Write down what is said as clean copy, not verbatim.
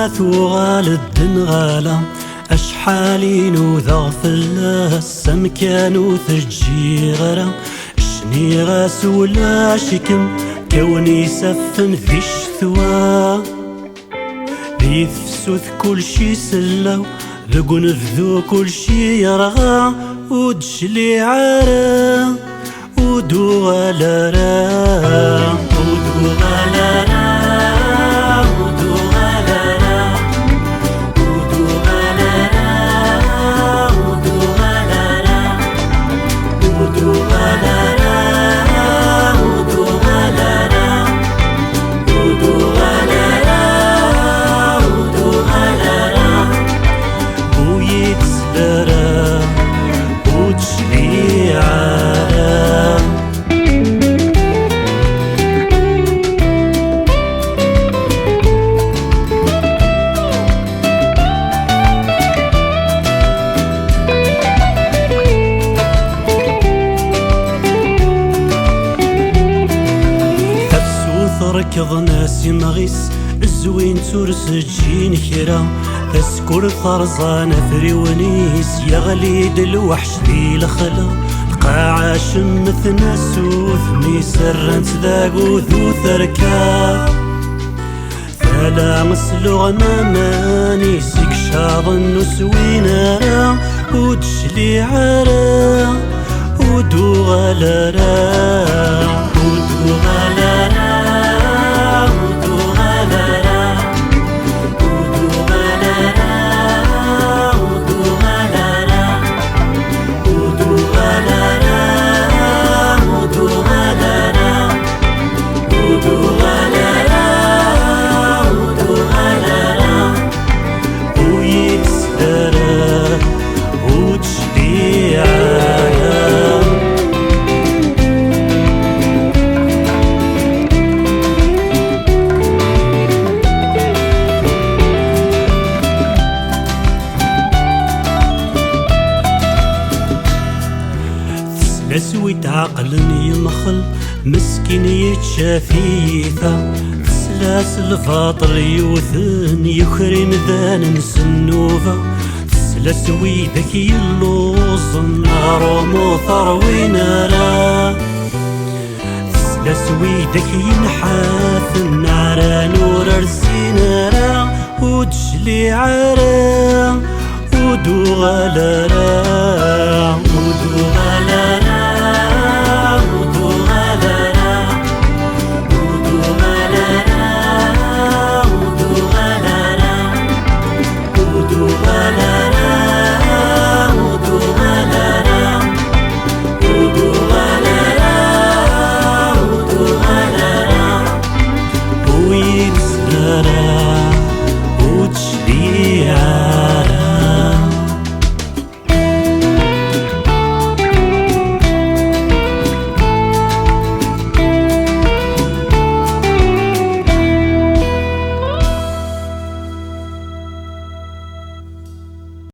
ثوغال الدنغالا أشحالين وذا فلا السمكان وثجيغرا شني غاس ولا شكم كوني سفن فيش ثوا ذي فسوث كل شي سلا ذقن ذو كل شي يرغى ودشلي عرا ودو غلرا ودو غلرا ودو غلرا ودو غلرا ودو غلرا ودو غلرا ودو غلرا ودو غلرا ودو غلرا ويت سدرا ودشلي عرا ركض ناسي مغيس الزوين تورس جين خيرا تسكر ثرزان فري ونيس يغليد الوحش ذي الخلا القاعة شمث ناسوث ميسرن تذاق وذو ثركا فلا مسلوغ ماماني سيك شاضن وسوينا ودشلي عرا ودو غلرا ودو غلرا سويت عقل يمخل مسكين يتشافيثا سلاس الفاطر يوثن يخرم ذان سنوفا سلاس ويدك يلوص النار مطر وينارا سلاس ويدك ينحاث النار نور السينارا ودشلي عرا ودو غلرا